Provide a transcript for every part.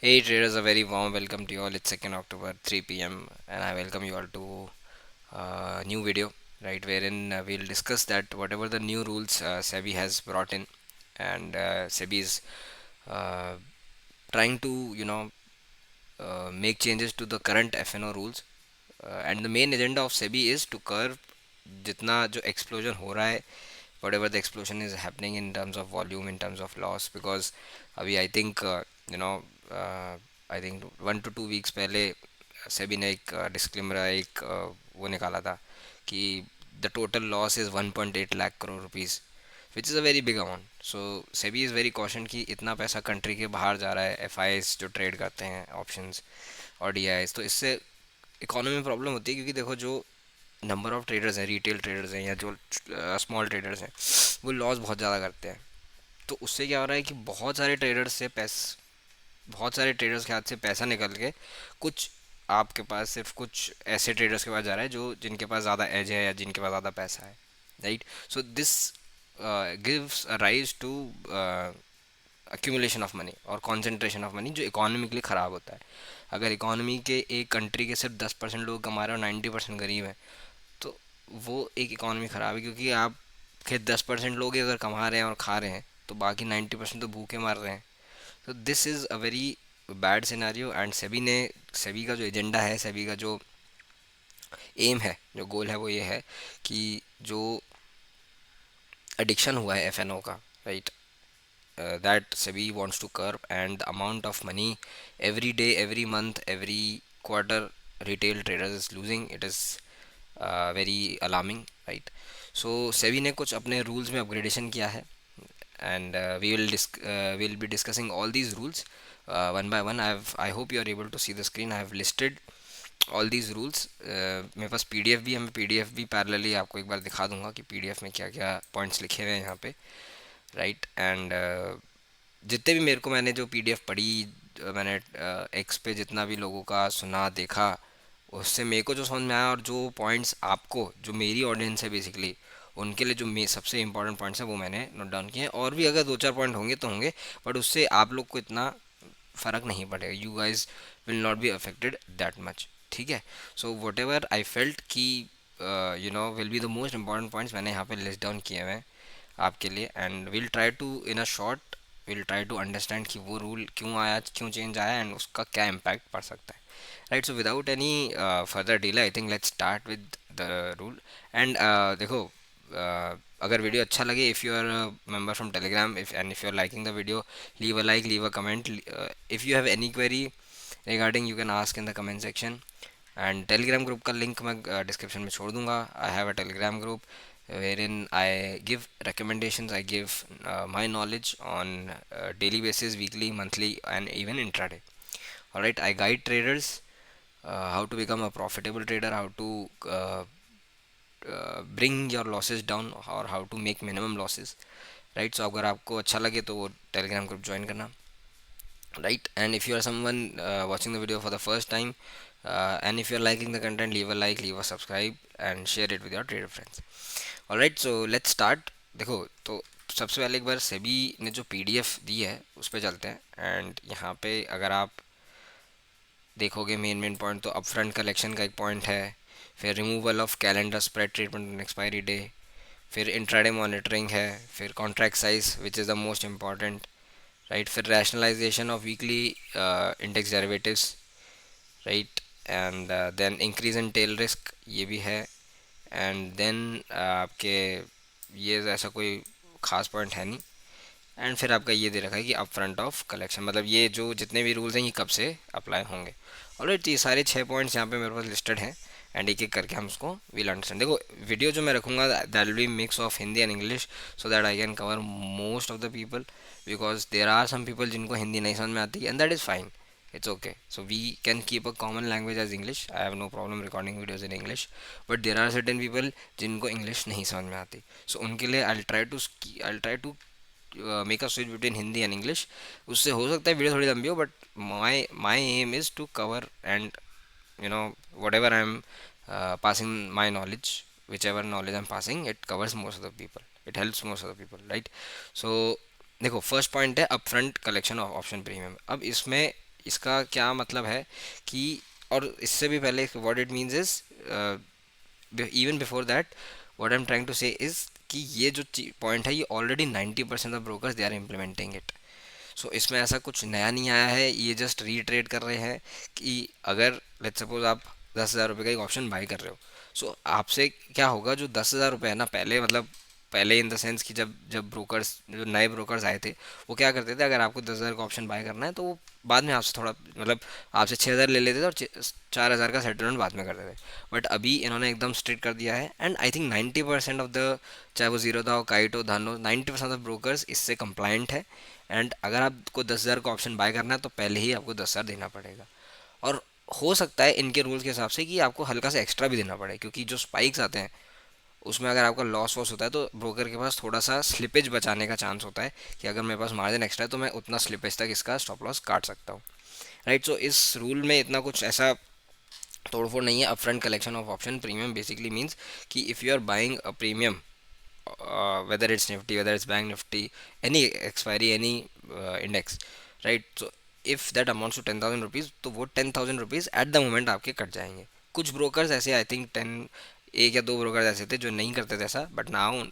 Hey traders, a very warm welcome to you all. It's 2nd October, 3 p.m. and I welcome you all to new video, right? Wherein we'll discuss that whatever the new rules SEBI has brought in, and SEBI is uh, trying to, make changes to the current FNO rules. And the main agenda of SEBI is to curb जितना जो explosion हो रहा है, whatever the explosion is happening in terms of volume, in terms of loss, because अभी I think you know uh, I think 1 to 2 weeks पहले सेबी ने एक disclaimer एक वो निकाला था कि the total loss is 1.8 lakh crore rupees which is a very big amount. So SEBI is very caution कि इतना पैसा कंट्री के बाहर जा रहा है एफ जो ट्रेड करते हैं ऑप्शंस और डी तो इससे इकोनॉमी में प्रॉब्लम होती है, क्योंकि देखो जो नंबर ऑफ ट्रेडर्स हैं, रिटेल ट्रेडर्स हैं या जो स्मॉल ट्रेडर्स हैं, वो लॉस बहुत ज़्यादा करते हैं. तो उससे क्या हो रहा है कि बहुत सारे ट्रेडर्स के हाथ से पैसा निकल के कुछ आपके पास सिर्फ कुछ ऐसे ट्रेडर्स के पास जा रहा है जो जिनके पास ज़्यादा एज है या जिनके पास ज़्यादा पैसा है, right. So this gives rise to accumulation of money और कॉन्सेंट्रेशन ऑफ मनी, जो इकोनॉमी के लिए ख़राब होता है. अगर इकोनॉमी के एक कंट्री के सिर्फ 10% लोग कमा रहे हैं और 90% गरीब हैं, तो वो एक इकोनॉमी ख़राब है, क्योंकि आप के 10% लोग ही अगर कमा रहे हैं और खा रहे हैं तो बाकी 90% तो भूखे मर रहे हैं. तो this is a very bad scenario. And SEBI का जो एजेंडा है, सेबी का जो एम है, जो गोल है, वो ये है कि जो एडिक्शन हुआ है एफएनओ का, right, that SEBI wants to curb, and the amount of money every day, every month, every quarter retail traders is losing, it is very alarming, right. So SEBI ने कुछ अपने rules में upgradation किया है, and we'll be discussing all these rules one by one. I hope you are able to see the screen. I have listed all these rules. मेरे पास PDF भी है, मैं पीडीएफ भी पैरेलली आपको एक बार दिखा दूंगा कि पीडीएफ में क्या क्या पॉइंट्स लिखे हुए हैं यहाँ पे, राइट. एंड जितने भी मेरे को मैंने जो पीडीएफ पढ़ी, मैंने एक्स पे जितना भी लोगों का सुना देखा, उससे मेरे को जो समझ में आया और जो पॉइंट्स आपको, जो मेरी ऑडियंस है बेसिकली, उनके लिए जो सबसे इंपॉर्टेंट पॉइंट्स हैं वो मैंने नोट डाउन किए हैं. और भी अगर दो चार पॉइंट होंगे तो होंगे, बट उससे आप लोग को इतना फ़र्क नहीं पड़ेगा. You guys will not be affected that much, ठीक है. So whatever I felt कि will be the most important points मैंने यहाँ पे लिस्ट डाउन किए हुए हैं आपके लिए. And will try to in a short will try to understand कि वो रूल क्यों आया, क्यों चेंज आया, एंड उसका क्या इम्पैक्ट पड़ सकता है, right. So without any further delay, I think let's start with the rule. And देखो, अगर वीडियो अच्छा लगे, if you are member from Telegram, if and if you are liking the video, leave a like, leave a comment. If you have any query regarding, you can ask in the comment section. And Telegram group का link मैं description में छोड़ दूंगा. I have a Telegram group wherein I give recommendations, I give my knowledge on daily basis, weekly, monthly, and even intraday. All right, I guide traders how to become a profitable trader, how to bring your losses down, or how to make minimum losses, right. So अगर आपको अच्छा लगे तो वो Telegram group join करना, right. And if you are someone watching the video for the first time, and if you are liking the content, leave a like, leave a subscribe, and share it with your trader friends. All right, so let's start. देखो, तो सबसे पहले एक बार सेबी ने जो PDF दी है उस पर चलते हैं. एंड यहाँ पे अगर आप देखोगे मेन मेन पॉइंट, तो अप फ्रंट कलेक्शन का एक पॉइंट है, फिर removal of calendar spread treatment expiry day, फिर इंट्राडे मॉनिटरिंग है, फिर contract size which is the most important, right. फिर rationalisation of weekly index derivatives, right. And then increase in tail risk, ये भी है. एंड देन आपके ये ऐसा कोई ख़ास पॉइंट है नहीं. एंड फिर आपका ये दे रखा है कि अप फ्रंट ऑफ कलेक्शन, मतलब ये जो जितने भी रूल्स हैं ये कब से अप्लाई होंगे. ऑलराइट, ये सारे 6 पॉइंट्स यहाँ पे मेरे पास लिस्टेड हैं, एंड एक एक करके हम उसको विल अंडरस्टैंड. देखो, वीडियो जो मैं रखूँगा that will be mix of Hindi and English, so that I can cover most of the people, because there are some people जिनको हिंदी नहीं समझ में आती, and that is fine. It's okay. So we can keep a common language as English. I have no problem recording videos in English. But there are certain people जिनको English नहीं समझ में आती. So उनके लिए I'll try to make a switch between Hindi and English. उससे हो सकता है वीडियो थोड़ी लंबी हो, but my aim is to cover and you know whatever I'm passing my knowledge, whichever knowledge I'm passing, it covers most of the people, it helps most of the people, right. So देखो, first point है upfront collection of option premium. अब इसमें इसका क्या मतलब है कि, और इससे भी पहले what it means is, even before that what I am trying to say is कि ये जो पॉइंट है ये already 90% of brokers they are implementing it. So इसमें ऐसा कुछ नया नहीं आया है, ये जस्ट रीट्रेड कर रहे हैं कि अगर लेट्स सपोज आप 10,000 रुपये का एक ऑप्शन बाई कर रहे हो, सो आपसे क्या होगा, जो 10,000 रुपये है ना, पहले मतलब पहले इन द सेंस कि जब जब ब्रोकर्स, जो नए ब्रोकर्स आए थे, वो क्या करते थे, अगर आपको 10,000 का ऑप्शन बाय करना है तो वो बाद में आपसे थोड़ा मतलब आपसे 6,000 ले लेते थे और 4,000 का सेटलमेंट बाद में करते थे। बट अभी इन्होंने एकदम स्ट्रिक्ट कर दिया है, and I think 90% of the, चाहे वो जीरो था, काइट हो, धन हो, 90% ऑफ ब्रोकर्स इससे कंप्लाइंट है। एंड अगर आपको 10,000 का ऑप्शन बाय करना है तो पहले ही आपको 10,000 देना पड़ेगा। और हो सकता है इनके रूल्स के हिसाब से कि आपको हल्का सा एक्स्ट्रा भी देना पड़े, क्योंकि जो स्पाइक्स आते हैं उसमें अगर आपका लॉस वॉस होता है तो ब्रोकर के पास थोड़ा सा स्लिपेज बचाने का चांस होता है कि अगर मेरे पास मार्जिन एक्स्ट्रा है तो मैं उतना स्लिपेज तक इसका स्टॉप लॉस काट सकता हूँ। राइट, सो इस रूल में इतना कुछ ऐसा तोड़फोड़ नहीं है। Upfront collection of option premium basically means कि if you are buying a premium, whether it's nifty, whether it's bank nifty, any expiry, any index, right? So if that amounts to 10,000 rupees, तो वो 10,000 rupees at the moment आपके cut जाएंगे। कुछ brokers ऐसे, I think 1 या 2 brokers ऐसे थे जो नहीं करते थे ऐसा, but now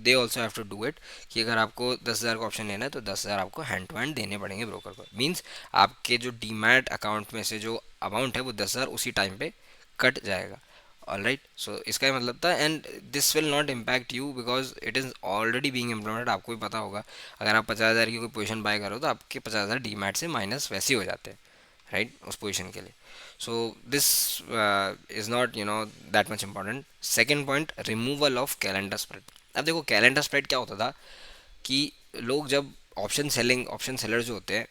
they also have to do it, कि अगर आपको 10,000 का ऑप्शन लेना है तो 10,000 आपको हैंड टू हैंड देने पड़ेंगे ब्रोकर को। मीन्स आपके जो डीमैट अकाउंट में से जो अमाउंट है वो 10,000 उसी टाइम पे कट जाएगा। ऑल राइट, सो इसका ही मतलब था, and this will not impact you because it is already being implemented. आपको भी पता होगा, अगर आप 50,000 की कोई पोजीशन बाय करो तो आपके 50,000 डीमैट से माइनस वैसे ही हो जाते हैं, राइट, उस पोजीशन के लिए। So this is not that much important. Second point, removal of calendar spread. अब देखो कैलेंडर स्प्रेड क्या होता था कि लोग जब ऑप्शन सेलर जो होते हैं,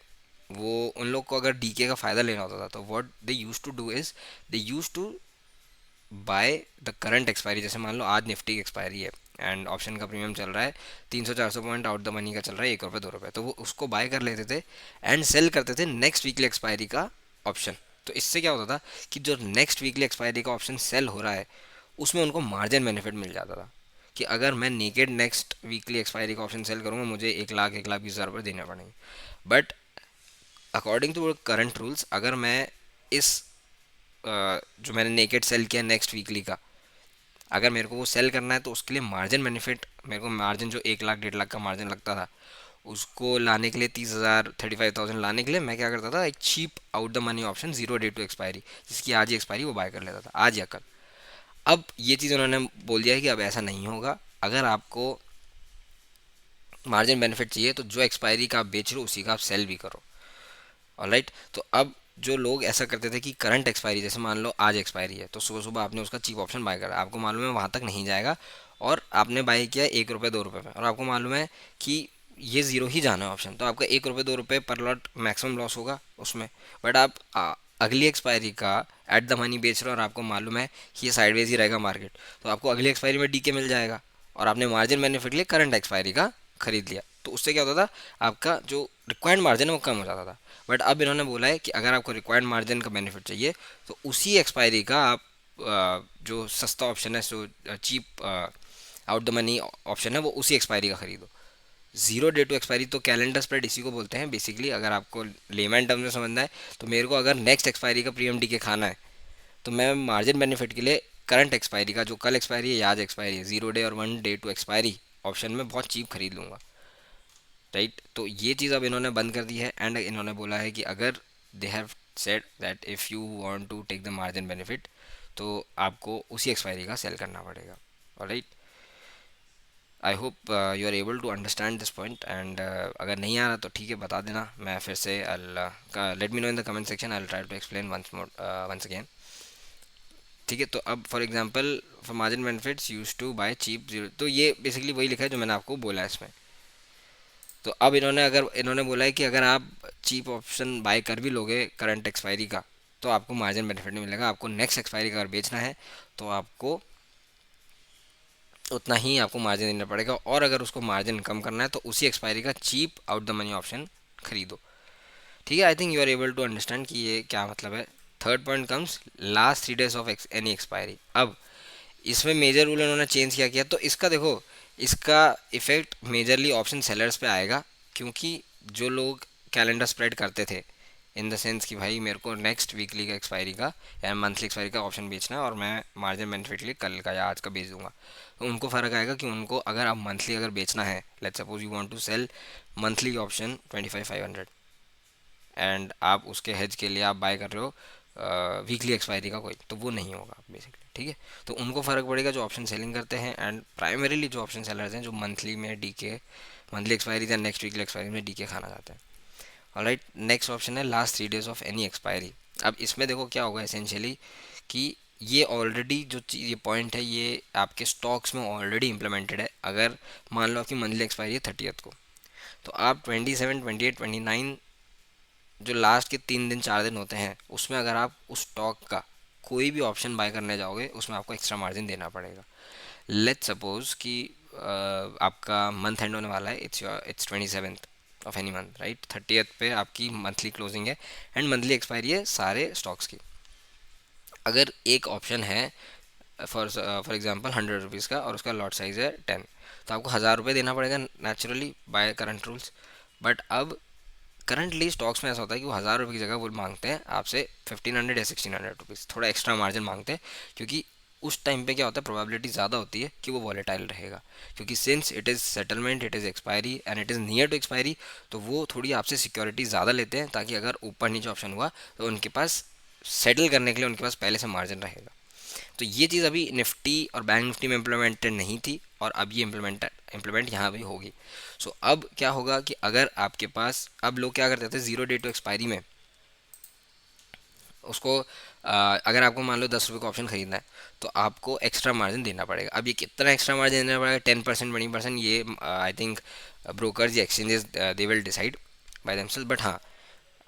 वो उन लोग को अगर डीके का फ़ायदा लेना होता था तो what they use to do is they use to buy the current expiry. जैसे मान लो आज निफ्टी की एक्सपायरी है एंड ऑप्शन का प्रीमियम चल रहा है 300-400 पॉइंट, आउट द मनी का चल रहा है 1 रुपये 2 रुपये, तो वो उसको बाय कर लेते थे एंड सेल करते थे नेक्स्ट वीकली एक्सपायरी का ऑप्शन। तो इससे क्या होता था कि जो नेक्स्ट वीकली एक्सपायरी का ऑप्शन सेल हो रहा है उसमें उनको मार्जिन बेनिफिट मिल जाता था, कि अगर मैं नेकेड नेक्स्ट वीकली एक्सपायरी का ऑप्शन सेल करूँगा मुझे 1,20,000 रुपये देने पड़ेंगे। But according to current rules, अगर मैं इस जो मैंने नेकेड सेल किया नेक्स्ट वीकली का, अगर मेरे को वो सेल करना है तो उसके लिए मार्जिन बेनिफिट, मेरे को मार्जिन जो 1 लाख 1.5 लाख का मार्जिन लगता था उसको लाने के लिए 30,000 35,000 लाने के लिए मैं क्या करता था, एक cheap out the money option 0 day to expiry, जिसकी आज ही एक्सपायरी, वो बाय कर लेता था आज या कल। अब ये चीज़ उन्होंने बोल दिया है कि अब ऐसा नहीं होगा। अगर आपको मार्जिन बेनिफिट चाहिए तो जो एक्सपायरी का आप बेच रहे हो उसी का आप सेल भी करो। ऑलराइट, तो अब जो लोग ऐसा करते थे कि करंट एक्सपायरी, जैसे मान लो आज एक्सपायरी है तो सुबह सुबह आपने उसका चीप ऑप्शन बाय करा, आपको मालूम है वहाँ तक नहीं जाएगा, और आपने बाय किया 1 रुपये 2 रुपये में, और आपको मालूम है कि ये ज़ीरो ही जाना है ऑप्शन, तो आपका 1 रुपये 2 रुपये पर लॉट मैक्सिमम लॉस होगा उसमें। बट आप अगली एक्सपायरी का एट द मनी बेच रहे हो और आपको मालूम है कि ये साइडवेज ही रहेगा मार्केट, तो आपको अगली एक्सपायरी में डीके मिल जाएगा और आपने मार्जिन बेनिफिट लिए करंट एक्सपायरी का खरीद लिया। तो उससे क्या होता था, आपका जो रिक्वायर्ड मार्जिन है वो कम हो जाता था। बट अब इन्होंने बोला है कि अगर आपको रिक्वायर्ड मार्जिन का बेनिफिट चाहिए तो उसी एक्सपायरी का आप जो सस्ता ऑप्शन है, जो cheap out the money option है, वो उसी एक्सपायरी का खरीदो। 0 डे टू एक्सपायरी, तो कैलेंडर स्प्रेड इसी को बोलते हैं बेसिकली। अगर आपको लेमैन टर्म में समझना है तो मेरे को अगर नेक्स्ट एक्सपायरी का प्रीएम डी के खाना है तो मैं मार्जिन बेनिफिट के लिए करंट एक्सपायरी का, जो कल एक्सपायरी है या आज एक्सपायरी है, 0 डे और 1 डे टू एक्सपायरी ऑप्शन में बहुत चीप खरीद लूँगा। राइट, तो ये चीज़ अब इन्होंने बंद कर दी है, एंड इन्होंने बोला है कि अगर they have said that if you want to take the margin benefit तो आपको उसी एक्सपायरी का सेल करना पड़ेगा। Alright, I hope you are able to understand this point, and अगर नहीं आ रहा तो ठीक है बता देना, मैं फिर से let me know in the comment section, I will try to explain once again. ठीक है, तो अब for example for margin benefits use to buy cheap zero, तो ये बेसिकली वही लिखा है जो मैंने आपको बोला है इसमें। तो अब इन्होंने बोला है कि अगर आप चीप ऑप्शन बाय कर भी लोगे करंट एक्सपायरी का तो आपको मार्जिन बेनिफिट नहीं मिलेगा, आपको नेक्स्ट एक्सपायरी का अगर बेचना है तो आपको उतना ही आपको मार्जिन देना पड़ेगा, और अगर उसको मार्जिन कम करना है तो उसी एक्सपायरी का cheap out the money option खरीदो। ठीक है, I think you are able to understand कि ये क्या मतलब है। Third point comes last 3 days of any expiry. अब इसमें मेजर रूल इन्होंने चेंज किया किया, तो इसका देखो, इसका इफेक्ट मेजरली ऑप्शन सेलर्स पे आएगा, क्योंकि जो लोग कैलेंडर स्प्रेड करते थे इन द सेंस कि भाई मेरे को नेक्स्ट वीकली का एक्सपायरी का या मंथली एक्सपायरी का ऑप्शन बेचना है और मैं मार्जिन बेनिफिट लिए कल का या आज का बेच दूंगा। तो उनको फ़र्क आएगा कि उनको अगर आप मंथली अगर बेचना है, let's suppose you want to sell monthly option 25,500 and आप उसके हेज के लिए आप बाय कर रहे हो वीकली एक्सपायरी का कोई, तो वो नहीं होगा बेसिकली। ठीक है, तो उनको फ़र्क पड़ेगा जो ऑप्शन सेलिंग करते हैं एंड प्राइमरीली जो ऑप्शन सेलर्स हैं जो मंथली में डीके, मंथली एक्सपायरी या नेक्स्ट वीकली एक्सपायरी में डीके खाना चाहते हैं। ऑलराइट, नेक्स्ट ऑप्शन है last 3 days of any expiry. अब इसमें देखो क्या होगा एसेंशियली कि ये ऑलरेडी जो चीज़ ये पॉइंट है ये आपके स्टॉक्स में ऑलरेडी इंप्लीमेंटेड है। अगर मान लो आपकी मंथली एक्सपायरी है 30th को, तो आप 27, 28, 29 जो लास्ट के 3 दिन 4 दिन होते हैं उसमें अगर आप उस स्टॉक का कोई भी ऑप्शन बाय करने जाओगे उसमें आपको एक्स्ट्रा मार्जिन देना पड़ेगा। लेट्स सपोज कि आपका मंथ एंड होने वाला है, it's 27th of any month, right. 30th पे आपकी मंथली क्लोजिंग है एंड मंथली एक्सपायरी है सारे स्टॉक्स की। अगर एक ऑप्शन है फॉर एग्जांपल 100 रुपीज़ का और उसका लॉट साइज़ है 10, तो आपको 1000 रुपये देना पड़ेगा naturally by current rules. But अब करंटली स्टॉक्स में ऐसा होता है कि वो 1000 रुपये की जगह वो मांगते हैं आपसे 1500 या 1600 रुपीज़, थोड़ा एक्स्ट्रा मार्जिन मांगते हैं। क्योंकि उस टाइम पे क्या होता है, प्रोबेबिलिटी ज़्यादा होती है कि वो वॉलेटाइल रहेगा, क्योंकि since it is settlement, it is expiry and it is near to expiry, तो वो थोड़ी आपसे सिक्योरिटी ज़्यादा लेते हैं ताकि अगर ऊपर नीचे ऑप्शन हुआ तो उनके पास सेटल करने के लिए उनके पास पहले से मार्जिन रहेगा। तो ये चीज़ अभी निफ्टी और बैंक निफ्टी में इम्प्लीमेंटेड नहीं थी और अब ये इम्प्लीमेंट यहाँ भी होगी। सो अब क्या होगा कि अगर आपके पास, अब लोग क्या करते थे 0 day टू एक्सपायरी में उसको अगर आपको मान लो 10 रुपये का ऑप्शन खरीदना है तो आपको एक्स्ट्रा मार्जिन देना पड़ेगा। अब ये कितना एक्स्ट्रा मार्जिन देना पड़ेगा, 10%, 20%, ये आई थिंक ब्रोकर्स या exchanges they will decide by themselves. But हाँ,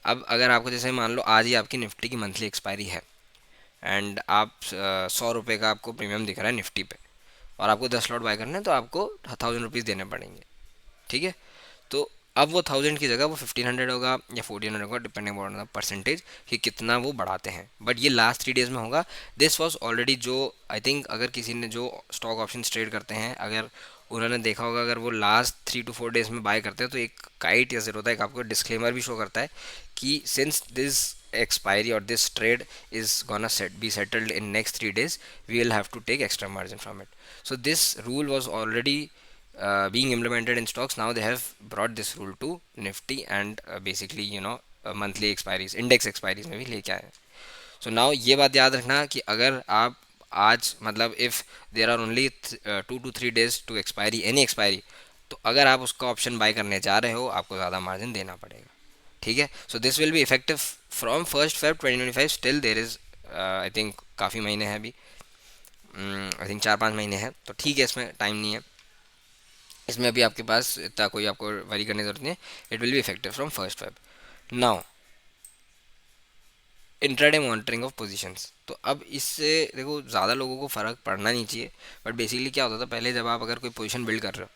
अब अगर आपको जैसे मान लो आज ही आपकी निफ्टी की मंथली एक्सपायरी है एंड आप 100 रुपये का आपको प्रीमियम दिख रहा है निफ्टी पे और आपको 10 लॉट बाय करने हैं तो आपको 1000 रुपीज़ देने पड़ेंगे। ठीक है, तो अब वो 1000 की जगह वो 1500 होगा या 1400 होगा, डिपेंडिंग ऑन द परसेंटेज कि कितना वो बढ़ाते हैं। बट ये लास्ट 3 days में होगा। दिस वॉज ऑलरेडी जो आई थिंक अगर किसी ने जो स्टॉक ऑप्शन ट्रेड करते हैं अगर उन्होंने देखा होगा, अगर वो लास्ट 3 to 4 days में बाय करते हैं तो एक काइट या ज़ीरो होता है, एक आपको डिस्क्लेमर भी शो करता है कि since this expiry or this trade is gonna be settled in next 3 days, we will have to take extra margin from it. So this rule was already being implemented in stocks. Now they have brought this rule to nifty and basically monthly expiries, index expiries में भी लेके आए हैं। So now ये बात याद रखना कि अगर आप आज मतलब if there are only 2 to 3 days to expiry any expiry, तो अगर आप उसका ऑप्शन बाय करने जा रहे हो आपको ज़्यादा मार्जिन देना पड़ेगा। ठीक है, so this will be effective from 1st Feb 2025। Still there is I think काफ़ी महीने हैं अभी, आई थिंक 4-5 महीने हैं, तो ठीक है, इसमें टाइम नहीं है, इसमें अभी आपके पास इतना कोई आपको वरी करने की जरूरत नहीं है। It will be effective from 1st Feb। Now intraday monitoring of positions, तो अब इससे देखो ज़्यादा लोगों को फ़र्क पड़ना नहीं चाहिए। बट बेसिकली क्या होता था पहले, जब आप अगर कोई पोजीशन बिल्ड कर रहे हो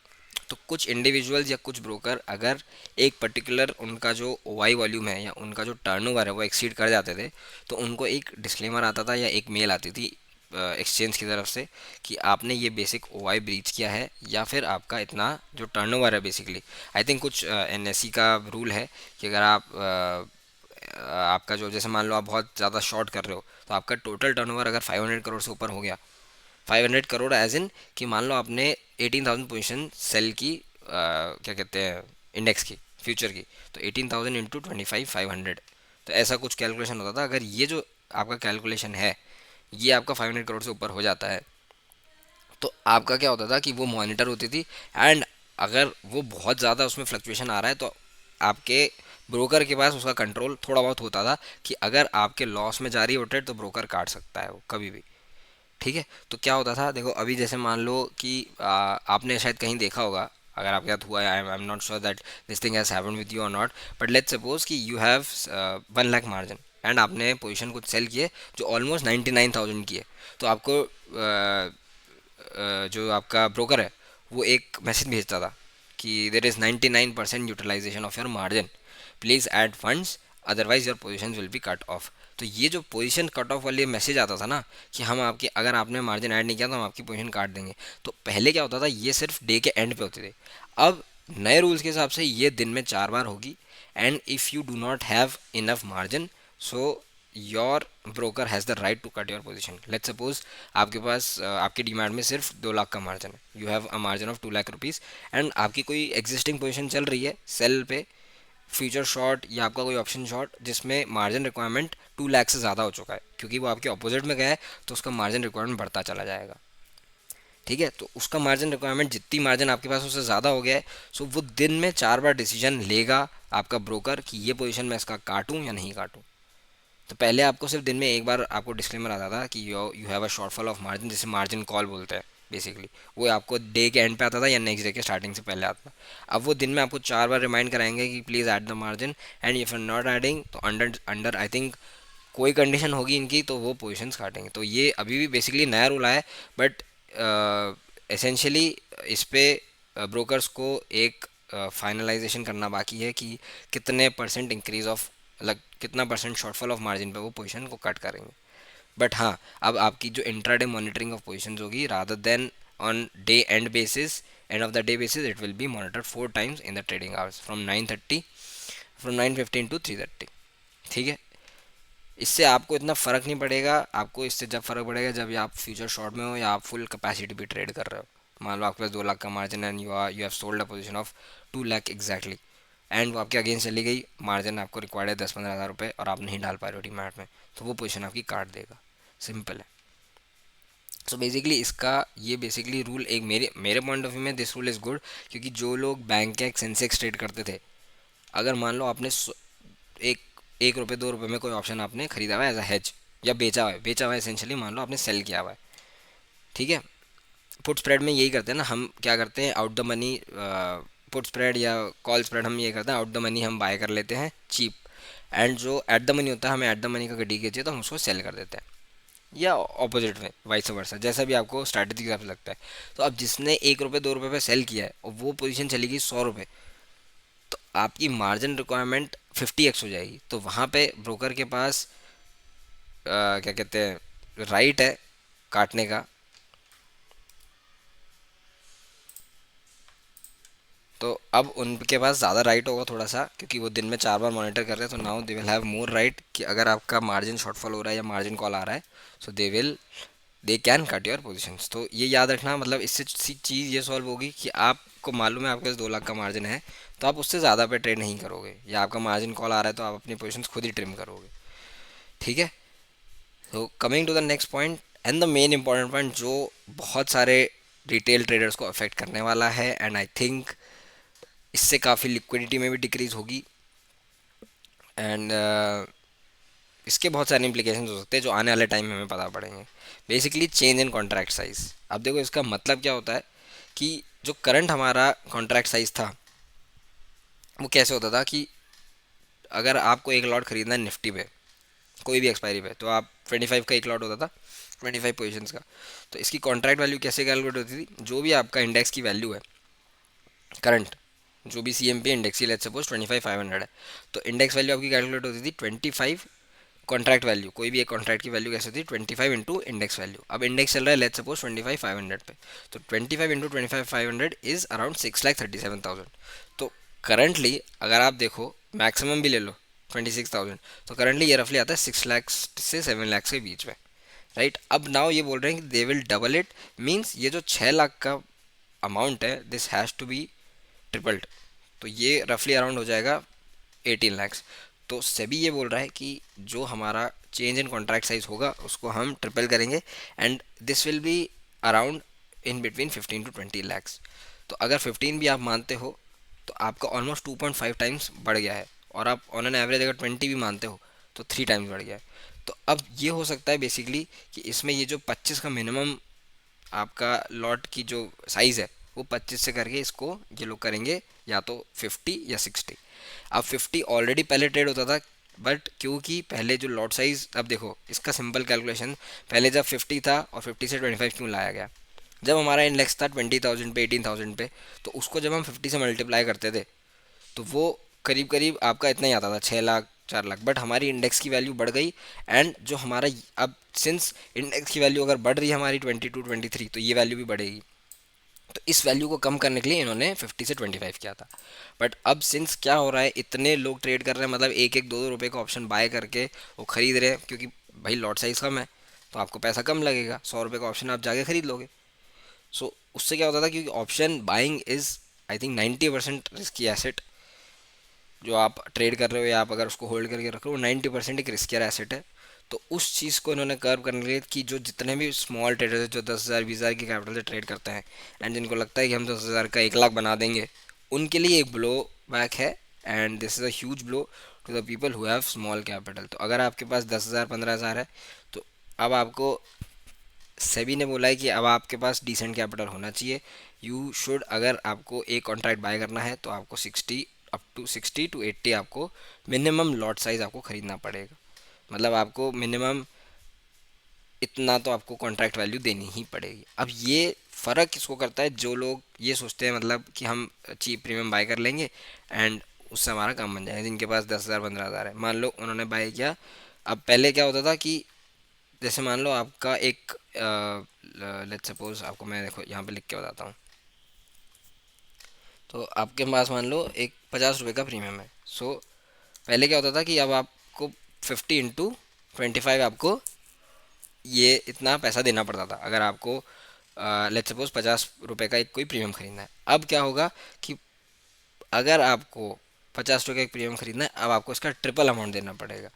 तो कुछ इंडिविजुअल्स या कुछ ब्रोकर अगर एक पर्टिकुलर उनका जो ओआई वॉल्यूम है या उनका जो टर्नओवर है वो एक्सीड कर जाते थे, तो उनको एक डिस्क्लेमर आता था या एक मेल आती थी एक्सचेंज की तरफ से कि आपने ये बेसिक ओआई ब्रीच किया है या फिर आपका इतना जो टर्नओवर है बेसिकली। आई थिंक कुछ एनएससी का रूल है कि अगर आप आपका जो जैसे मान लो आप बहुत ज़्यादा शॉर्ट कर रहे हो तो आपका टोटल टर्नओवर अगर 500 करोड़ से ऊपर हो गया, 500 करोड़ एज इन कि मान लो आपने 18,000 पोजीशन सेल की क्या कहते हैं इंडेक्स की फ्यूचर की, तो 18,000 इंटू 25,500, तो ऐसा कुछ कैलकुलेशन होता था। अगर ये जो आपका कैलकुलेशन है ये आपका 500 करोड़ से ऊपर हो जाता है तो आपका क्या होता था कि वो मॉनिटर होती थी एंड अगर वो बहुत ज़्यादा उसमें फ्लक्चुएशन आ रहा है तो आपके ब्रोकर के पास उसका कंट्रोल थोड़ा बहुत होता था कि अगर आपके लॉस में जा रही है वो ट्रेड तो ब्रोकर काट सकता है वो कभी भी। ठीक है, तो क्या होता था देखो, अभी जैसे मान लो कि आपने शायद कहीं देखा होगा, अगर आपके साथ हुआ है, I am not sure that this thing has happened with you और नॉट, बट लेट्स सपोज कि you have 1 lakh margin and आपने पोजीशन कुछ सेल किए जो ऑलमोस्ट 99,000 की है, तो आपको जो आपका ब्रोकर है वो एक मैसेज भेजता था कि there is 99% utilization of your margin, please add funds otherwise your position will be cut off. तो ये जो पोजीशन कट ऑफ वाली मैसेज आता था ना कि हम आपके अगर आपने मार्जिन ऐड नहीं किया तो हम आपकी पोजीशन काट देंगे, तो पहले क्या होता था ये सिर्फ डे के एंड पे होते थे। अब नए रूल्स के हिसाब से ये दिन में 4 बार होगी and if you do not have enough margin, so your broker has the right to cut your position. Let's suppose आपके पास आपके डीमैट में सिर्फ 2 लाख का मार्जिन है, you have a margin of 2 lakh rupees, and आपकी कोई एग्जिस्टिंग पोजीशन चल रही है सेल पे, फ्यूचर शॉर्ट या आपका कोई ऑप्शन शॉर्ट, जिसमें मार्जिन रिक्वायरमेंट 2 लाख से ज़्यादा हो चुका है, क्योंकि वो आपके अपोजिट में गया है तो उसका मार्जिन रिक्वायरमेंट बढ़ता चला जाएगा. ठीक है, तो उसका मार्जिन रिक्वायरमेंट जितनी मार्जिन आपके पास उससे ज़्यादा हो गया है, सो वो दिन में 4 बार डिसीजन लेगा आपका ब्रोकर कि ये पोजीशन मैं इसका काटूं या नहीं काटूं. तो पहले आपको सिर्फ दिन में एक बार आपको डिस्क्लेमर आता था कि you have a shortfall of margin, जिसे मार्जिन कॉल बोलते हैं बेसिकली. वो आपको डे के एंड पे आता था या नेक्स्ट डे के स्टार्टिंग से पहले आता था. अब वो दिन में आपको 4 बार रिमाइंड कराएंगे कि please add the margin, and if you are not adding तो अंडर अंडर आई थिंक कोई कंडीशन होगी इनकी तो वो पोजीशंस काटेंगे. तो ये अभी भी बेसिकली नया रूल आया है, बट एसेंशियली इस पे ब्रोकर्स को एक फाइनलाइजेशन करना बाकी है कि कितने परसेंट इंक्रीज ऑफ, मतलब कितना परसेंट शॉर्टफॉल ऑफ मार्जिन पे वो पोजीशन को कट करेंगे. बट हाँ, अब आपकी जो इंट्राडे मॉनिटरिंग ऑफ पोजीशंस होगी rather than on day and bases, end of the day basis, it will be monitored 4 times in the trading hours from 9:15 to 3:30. ठीक है, इससे आपको इतना फ़र्क नहीं पड़ेगा. आपको इससे जब फ़र्क पड़ेगा जब आप फ्यूचर शॉर्ट में हो या आप फुल कैपेसिटी पे ट्रेड कर रहे हो. मान लो आपके पास 2 लाख का margin and you have sold a position of 2 lakh exactly, and वो आपके अगेंस्ट चली गई, मार्जिन आपको रिक्वायर्ड है 10-15 हज़ार रुपये और आप नहीं डाल पा रहे हो डीमैट में, तो वो पोजीशन आपकी काट देगा. सिंपल है. सो बेसिकली इसका ये बेसिकली रूल एक मेरे मेरे पॉइंट ऑफ व्यू में दिस रूल इज़ गुड, क्योंकि जो लोग बैंक के सेंसेक्स ट्रेड करते थे, अगर मान लो आपने एक 1 रुपये 2 रुपये में कोई ऑप्शन आपने खरीदा हुआ है एज अ हेज, या बेचा हुआ है एसेंशियली, मान लो आपने सेल किया हुआ है. ठीक है, पुट स्प्रेड में यही करते हैं ना, हम क्या करते हैं out the money, put spread या कॉल स्प्रेड हम ये करते हैं आउट द मनी हम बाय कर लेते हैं चीप, एंड जो एट द मनी होता है हमें एट द मनी का डी चाहिए तो हम उसको सेल कर देते हैं, या ऑपोजिट में वाइस वर्सा, जैसा भी आपको स्ट्रैटेजी के हिसाब से लगता है. तो अब जिसने 1 रुपये 2 रुपये पे सेल किया है और वो पोजीशन चली गई 100 रुपये, तो आपकी मार्जिन रिक्वायरमेंट 50x हो जाएगी. तो वहाँ पे ब्रोकर के पास क्या कहते हैं राइट है काटने का. तो अब उनके पास ज़्यादा राइट होगा थोड़ा सा, क्योंकि वो दिन में 4 बार मॉनिटर कर रहे हैं, तो now they will have more right कि अगर आपका मार्जिन शॉर्टफॉल हो रहा है या मार्जिन कॉल आ रहा है, so they can cut your positions. तो ये याद रखना, मतलब इससे चीज़ ये सॉल्व होगी कि आपको मालूम है आपके पास 2 लाख का मार्जिन है, तो आप उससे ज़्यादा पे ट्रेड नहीं करोगे, या आपका मार्जिन कॉल आ रहा है तो आप अपनी पोजीशंस खुद ही ट्रिम करोगे. ठीक है, तो coming to the next point and the main important point, जो बहुत सारे रिटेल ट्रेडर्स को अफेक्ट करने वाला है, एंड आई थिंक इससे काफ़ी लिक्विडिटी में भी डिक्रीज होगी, एंड इसके बहुत सारे इंप्लीकेशंस हो सकते हैं जो आने वाले टाइम में हमें पता पड़ेंगे. Basically change in contract size. अब देखो इसका मतलब क्या होता है कि जो करंट हमारा कॉन्ट्रैक्ट साइज था वो कैसे होता था कि अगर आपको एक लॉट खरीदना है निफ्टी पे कोई भी एक्सपायरी पे, तो आप 25 का एक लॉट होता था, 25 पोजीशंस का. तो इसकी कॉन्ट्रैक्ट वैल्यू कैसे कैलकुलेट होती थी, जो भी आपका इंडेक्स की वैल्यू है करंट, जो भी सी एम पी इंडेक्स की, लेट्स सपोज 25,500 है, तो इंडेक्स वैल्यू आपकी कैलकुलेट होती थी 25 कॉन्ट्रैक्ट वैल्यू. कोई भी एक कॉन्ट्रैक्ट की वैल्यू कैसे होती है 25 इंटू इंडेक्स वैल्यू. अब इंडेक्स चल रहा है लेट्स सपोज 25,500 पे, तो 25 इंटू 25,500 इज़ अराउंड 6,37,000. तो करंटली अगर आप देखो मैक्सिमम भी ले लो 26,000, तो करंटली ये रफली आता है 6 लाख से 7 लाख के बीच में. राइट, अब नाउ ये बोल रहे हैं कि they will double it, means ये जो 6 लाख का अमाउंट है this has to be tripled. तो ये रफली अराउंड हो जाएगा 18 lakhs. तो सेबी ये बोल रहा है कि जो हमारा चेंज इन कॉन्ट्रैक्ट साइज होगा उसको हम ट्रिपल करेंगे, and this will be around in between 15 to 20 lakhs. तो अगर 15 भी आप मानते हो तो आपका ऑलमोस्ट 2.5 टाइम्स बढ़ गया है, और आप ऑन एन एवरेज अगर 20 भी मानते हो तो 3 टाइम्स बढ़ गया है. तो अब ये हो सकता है बेसिकली कि इसमें ये जो 25 का मिनिमम आपका लॉट की जो साइज़ है वो 25 से करके इसको ये लोग करेंगे या तो 50 या 60. अब 50 ऑलरेडी पहले ट्रेड होता था, बट क्योंकि पहले जो लॉट साइज, अब देखो इसका सिंपल कैलकुलेशन, पहले जब 50 था और 50 से 25 क्यों लाया गया, जब हमारा इंडेक्स था 20,000 पे 18,000 पे, तो उसको जब हम 50 से मल्टीप्लाई करते थे तो वो करीब करीब आपका इतना ही आता था 6 लाख 4 लाख. बट हमारी इंडेक्स की वैल्यू बढ़ गई, एंड जो हमारा अब सिंस इंडेक्स की वैल्यू अगर बढ़ रही है हमारी 22 23, तो ये वैल्यू भी बढ़ेगी. तो इस वैल्यू को कम करने के लिए इन्होंने 50 से 25 किया था। बट अब सिंस क्या हो रहा है, इतने लोग ट्रेड कर रहे हैं, मतलब एक एक दो दो रुपये का ऑप्शन बाय करके वो खरीद रहे हैं, क्योंकि भाई लॉट साइज कम है तो आपको पैसा कम लगेगा, 100 रुपये का ऑप्शन आप जाके खरीद लोगे। सो उससे क्या होता था, क्योंकि option buying is I think 90% risky asset. जो आप ट्रेड कर रहे हो या आप अगर उसको होल्ड करके रख रहे हो, 90% एक रिस्कियर एसेट है। तो उस चीज़ को इन्होंने कर्व करने के लिए कि जो जितने भी स्मॉल ट्रेडर्स हैं जो 10,000 20,000 की कैपिटल से ट्रेड करते हैं एंड जिनको लगता है कि हम 10,000 का 1 लाख बना देंगे, उनके लिए एक ब्लो बैक है। And this is a huge blow to the people who have small capital. तो अगर आपके पास 10,000 15,000 है, तो अब आपको सेबी ने बोला है कि अब आपके पास डिसेंट कैपिटल होना चाहिए। यू शुड, अगर आपको एक कॉन्ट्रैक्ट बाय करना है तो आपको 60 to 80 आपको मिनिमम लॉट साइज आपको खरीदना पड़ेगा। मतलब आपको मिनिमम इतना तो आपको कॉन्ट्रैक्ट वैल्यू देनी ही पड़ेगी। अब ये फ़र्क किसको करता है, जो लोग ये सोचते हैं मतलब कि हम चीप प्रीमियम बाय कर लेंगे एंड उससे हमारा काम बन जाएगा। जिनके पास 10,000 15,000 है, मान लो उन्होंने बाय किया। अब पहले क्या होता था कि जैसे मान लो आपका एक लेट्स सपोज, आपको मैं देखो यहाँ पे लिख के बताता हूँ। तो आपके पास मान लो एक 50 रुपये का प्रीमियम है। सो पहले क्या होता था कि अब आपको 50 into 25 आपको ये इतना पैसा देना पड़ता था, अगर आपको लेट्स सपोज 50 रुपये का एक कोई प्रीमियम खरीदना है। अब क्या होगा कि अगर आपको 50 रुपये का एक प्रीमियम खरीदना है, अब आपको इसका ट्रिपल अमाउंट देना पड़ेगा,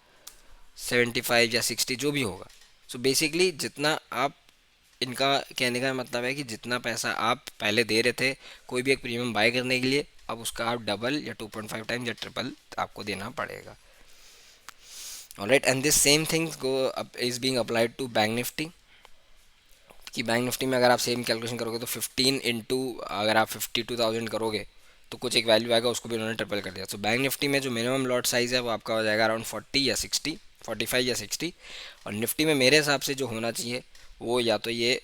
75 या 60 जो भी होगा। सो बेसिकली जितना आप, इनका कहने का मतलब है कि जितना पैसा आप पहले दे रहे थे कोई भी एक प्रीमियम बाय करने के लिए, अब उसका आप डबल या 2.5 टाइम्स या ट्रिपल आपको देना पड़ेगा। Alright, and this same things go is being applied to bank Nifty. कि बैंक निफ्टी में अगर आप सेम कैलकुलेशन करोगे तो 15 इंटू, अगर आप 52,000 करोगे तो कुछ एक वैल्यू आएगा, उसको भी उन्होंने ट्रिपल कर दिया। तो बैंक निफ्टी में जो मिनिमम लॉट साइज़ है वो आपका हो जाएगा अराउंड 40 या 60, 45 या 60। और निफ्टी में मेरे हिसाब से जो होना चाहिए वो या तो ये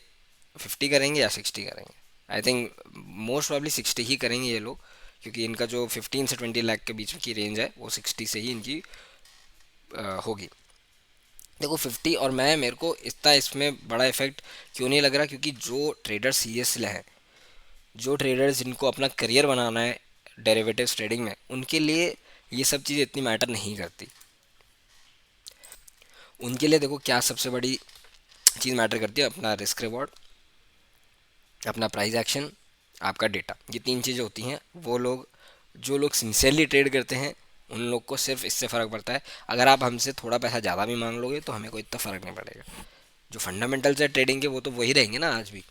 50 करेंगे या 60 करेंगे। आई थिंक मोस्ट प्रॉब्ली 60 ही करेंगे ये लोग, क्योंकि इनका जो 15 से 20 लाख के बीच की रेंज है वो 60 से ही इनकी होगी। देखो 50, और मैं मेरे को इतना इसमें बड़ा इफेक्ट क्यों नहीं लग रहा, क्योंकि जो ट्रेडर सीरियस हैं, जो ट्रेडर्स जिनको अपना करियर बनाना है डेरिवेटिव्स ट्रेडिंग में, उनके लिए ये सब चीज़ें इतनी मैटर नहीं करती। उनके लिए देखो क्या सबसे बड़ी चीज़ मैटर करती है, अपना रिस्क रिवॉर्ड, अपना प्राइस एक्शन, आपका डेटा। ये तीन चीज़ें होती हैं। वो लोग, जो लोग सिंसियरली ट्रेड करते हैं, उन लोग को सिर्फ इससे फ़र्क पड़ता है। अगर आप हमसे थोड़ा पैसा ज़्यादा भी मांग लोगे तो हमें कोई इतना फ़र्क नहीं पड़ेगा। जो फंडामेंटल्स है ट्रेडिंग के वो तो वही रहेंगे ना आज भी।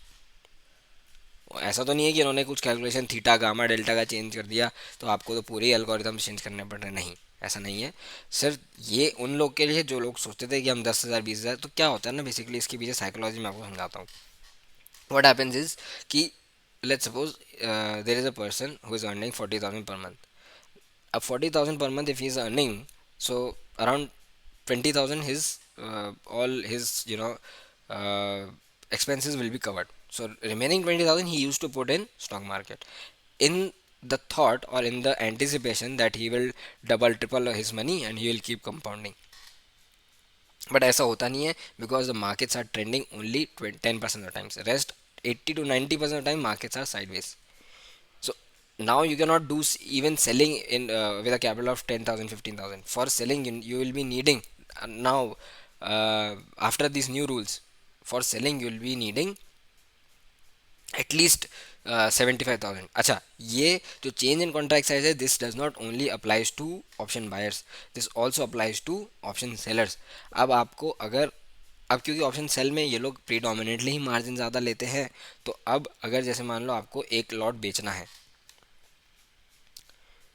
ऐसा तो नहीं है कि इन्होंने कुछ कैलकुलेशन थीटा गामा डेल्टा का चेंज कर दिया तो आपको तो पूरे ही एल्गोरिथम चेंज करने पड़ रहे, नहीं, ऐसा नहीं है। सिर्फ ये उन लोग के लिए जो लोग सोचते थे कि हम 10,000 20,000, तो क्या होता है ना बेसिकली इसके पीछे साइकोलॉजी में आपको समझाता हूँ। What happens is that let's suppose there is a person who is earning 40,000 per month. अब 40,000 per month if he is earning, so around 20,000 his all his uh, expenses will be covered. So remaining 20,000 he used to put in stock market in the thought or in the anticipation that he will double triple his money and he will keep compounding. But ऐसा होता नहीं है, because the markets are trending only 10% of the times, rest 80 to 90% of the time markets are sideways. So now you cannot do even selling in with a capital of 10,000 15,000. For selling you will be needing now after these new rules, for selling you will be needing at least 75,000. अच्छा, ये जो change in contract size है, this does not only applies to option buyers, this also applies to option sellers. अब आपको अगर, अब क्योंकि option sell में ये लोग प्रीडोमिनेटली ही मार्जिन ज़्यादा लेते हैं, तो अब अगर जैसे मान लो आपको एक लॉट बेचना है